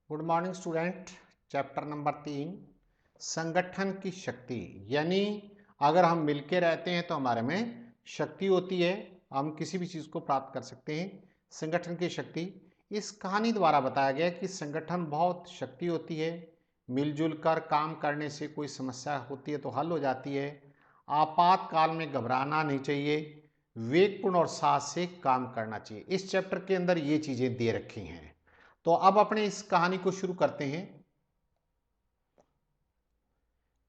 Good morning student. Chapter number 3 संगठन की शक्ति। यानी अगर हम मिलके रहते हैं तो हमारे में शक्ति होती है, हम किसी भी चीज़ को प्राप्त कर सकते हैं। संगठन की शक्ति इस कहानी द्वारा बताया गया कि संगठन बहुत शक्ति होती है, मिलजुल कर काम करने से कोई समस्या होती है तो हल हो जाती है। आपातकाल में घबराना नहीं चाहिए, विवेकपूर्ण और साहस से काम करना चाहिए। इस चैप्टर के अंदर ये चीज़ें दे रखी हैं। तो अब अपने इस कहानी को शुरू करते हैं।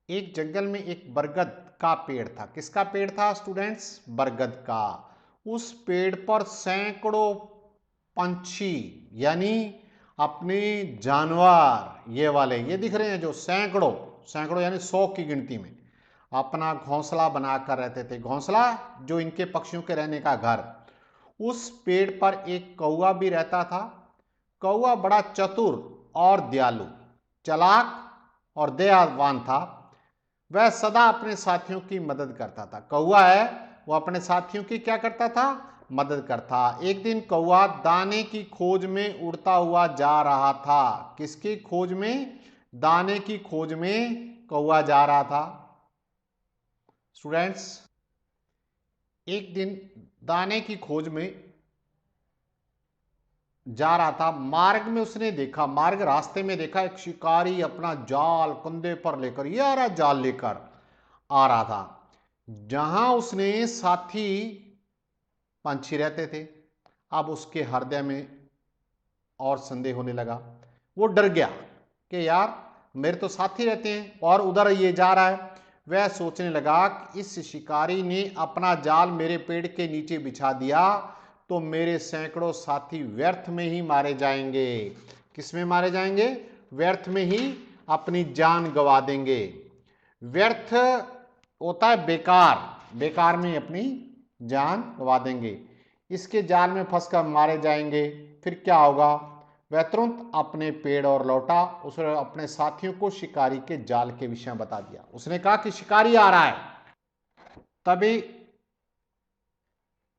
एक जंगल में एक बरगद का पेड़ था। किसका पेड़ था स्टूडेंट्स? बरगद का। उस पेड़ पर सैकड़ों पंछी यानी अपने जानवर, ये वाले ये दिख रहे हैं जो सैकड़ों सैकड़ों यानी 100 की गिनती में अपना घोंसला बनाकर रहते थे। घोंसला जो इनके पक्षियों के रहने का घर। उस पेड़ पर एक कौवा भी रहता था। कौवा बड़ा चतुर और दयालु, चालाक और दयावान था। वह सदा अपने साथियों की मदद करता था। कौवा है वो अपने साथियों की क्या करता था? मदद करता। एक दिन कौवा दाने की खोज में उड़ता हुआ जा रहा था। किसकी खोज में? दाने की खोज में कौवा जा रहा था। स्टूडेंट्स, एक दिन दाने की खोज में जा रहा था। मार्ग में उसने देखा, मार्ग रास्ते में देखा, एक शिकारी अपना जाल कंधे पर लेकर, ये आ रहा जाल लेकर आ रहा था। जहां उसने साथी पंछी रहते थे, अब उसके हृदय में और संदेह होने लगा। वो डर गया कि यार मेरे तो साथी रहते हैं और उधर ये जा रहा है। वह सोचने लगा कि इस शिकारी ने अपना जाल मेरे पेड़ के नीचे बिछा दिया तो मेरे सैकड़ों साथी व्यर्थ में ही मारे जाएंगे। किसमें मारे जाएंगे? व्यर्थ में ही अपनी जान गंवा देंगे। व्यर्थ होता है बेकार, बेकार में अपनी जान गंवा देंगे। इसके जाल में फंसकर मारे जाएंगे। फिर क्या होगा? वह तुरंत अपने पेड़ और लौटा। उसने अपने साथियों को शिकारी के जाल के विषय में बता दिया। उसने कहा कि शिकारी आ रहा है। तभी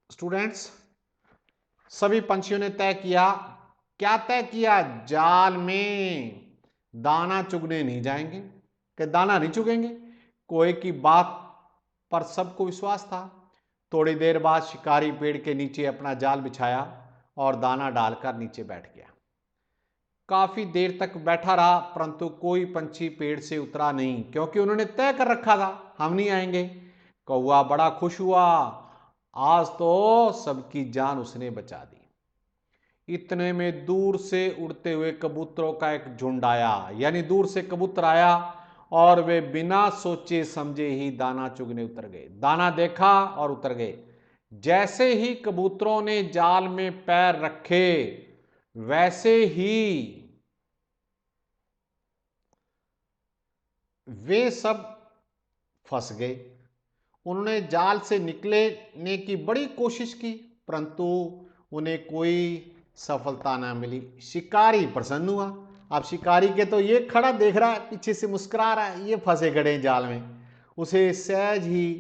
स्टूडेंट्स सभी पंछियों ने तय किया। क्या तय किया? जाल में दाना चुगने नहीं जाएंगे। कि दाना नहीं चुगेंगे। कोई की बात पर सबको विश्वास था। थोड़ी देर बाद शिकारी पेड़ के नीचे अपना जाल बिछाया और दाना डालकर नीचे बैठ गया। काफी देर तक बैठा रहा परंतु कोई पंछी पेड़ से उतरा नहीं, क्योंकि उन्होंने तय कर रखा था हम नहीं आएंगे। कौवा बड़ा खुश हुआ, आज तो सबकी जान उसने बचा दी। इतने में दूर से उड़ते हुए कबूतरों का एक झुंड आया। यानी दूर से कबूतर आया और वे बिना सोचे समझे ही दाना चुगने उतर गए। दाना देखा और उतर गए। जैसे ही कबूतरों ने जाल में पैर रखे वैसे ही वे सब फंस गए। उन्होंने जाल से निकलने की बड़ी कोशिश की परंतु उन्हें कोई सफलता ना मिली। शिकारी प्रसन्न हुआ। अब शिकारी के तो ये खड़ा देख रहा है, पीछे से मुस्कुरा रहा है, ये फंसे गए जाल में। उसे सहज ही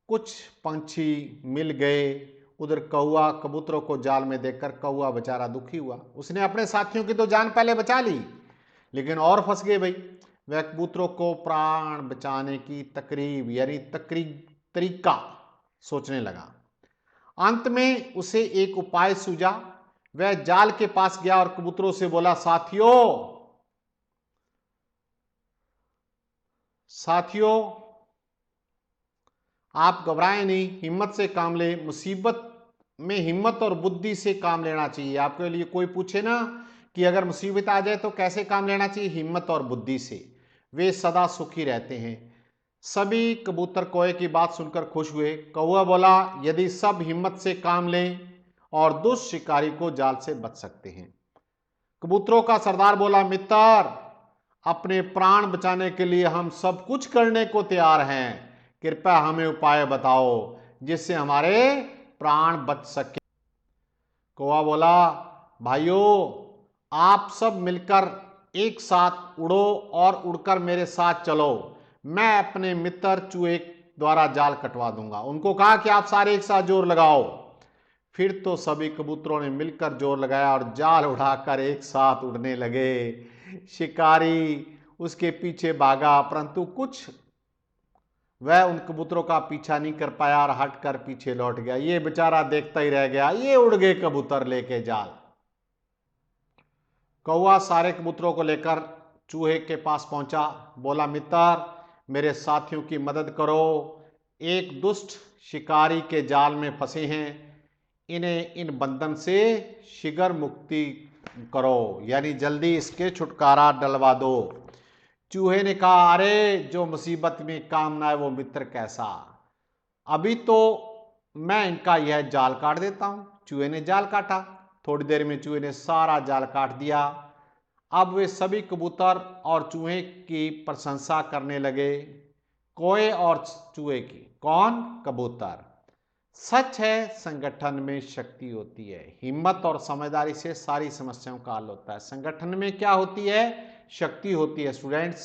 कुछ पंछी मिल गए। उधर कौवा कबूतरों को जाल में देखकर कौवा बेचारा दुखी हुआ। उसने अपने साथियों की तो जान पहले बचा ली लेकिन और फंस गए भाई। वह कबूतरों को प्राण बचाने की तकरीब यानी तरीका सोचने लगा। अंत में उसे एक उपाय सूझा। वह जाल के पास गया और कबूतरों से बोला, साथियों साथियों आप घबराएं नहीं, हिम्मत से काम ले। मुसीबत में हिम्मत और बुद्धि से काम लेना चाहिए। आपके लिए कोई पूछे ना कि अगर मुसीबत आ जाए तो कैसे काम लेना चाहिए? हिम्मत और बुद्धि से। वे सदा सुखी रहते हैं। सभी कबूतर कौवे की बात सुनकर खुश हुए। कौवा बोला, यदि सब हिम्मत से काम लें और दुष्ट शिकारी को जाल से बच सकते हैं। कबूतरों का सरदार बोला, मित्र अपने प्राण बचाने के लिए हम सब कुछ करने को तैयार हैं। कृपया हमें उपाय बताओ जिससे हमारे प्राण बच सके। कौवा बोला, भाइयों आप सब मिलकर एक साथ उड़ो और उड़कर मेरे साथ चलो। मैं अपने मित्र चूहे द्वारा जाल कटवा दूंगा। उनको कहा कि आप सारे एक साथ जोर लगाओ। फिर तो सभी कबूतरों ने मिलकर जोर लगाया और जाल उड़ाकर एक साथ उड़ने लगे। शिकारी उसके पीछे भागा, परंतु कुछ वह उन कबूतरों का पीछा नहीं कर पाया और हटकर पीछे लौट गया। ये बेचारा देखता ही रह गया, ये उड़ गए कबूतर लेके जाल। कौवा सारे कबूतरों को लेकर चूहे के पास पहुंचा, बोला मित्र मेरे साथियों की मदद करो, एक दुष्ट शिकारी के जाल में फंसे हैं, इन्हें इन बंधन से शीघ्र मुक्ति करो, यानी जल्दी इसके छुटकारा डलवा दो। चूहे ने कहा, अरे जो मुसीबत में काम ना है वो मित्र कैसा, अभी तो मैं इनका यह जाल काट देता हूं। चूहे ने जाल काटा, थोड़ी देर में चूहे ने सारा जाल काट दिया। अब वे सभी कबूतर और चूहे की प्रशंसा करने लगे, कोए और चूहे की। कौन? कबूतर। सच है संगठन में शक्ति होती है, हिम्मत और समझदारी से सारी समस्याओं का हल होता है। संगठन में क्या होती है? शक्ति होती है स्टूडेंट्स।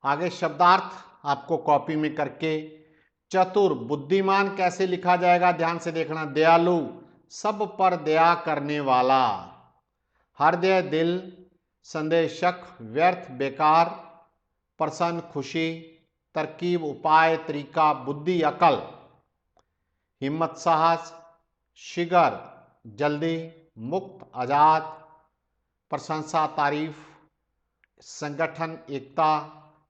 आगे शब्दार्थ आपको कॉपी में करके, चतुर बुद्धिमान कैसे लिखा जाएगा ध्यान से देखना। दयालु सब पर दया करने वाला, हृदय दिल, संदेशक व्यर्थ बेकार, प्रसन्न खुशी, तरकीब उपाय तरीका, बुद्धि अकल, हिम्मत साहस, शीघ्र जल्दी, मुक्त आजाद, प्रशंसा तारीफ, संगठन एकता,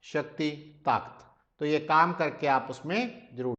शक्ति ताकत। तो ये काम करके आप उसमें जरूर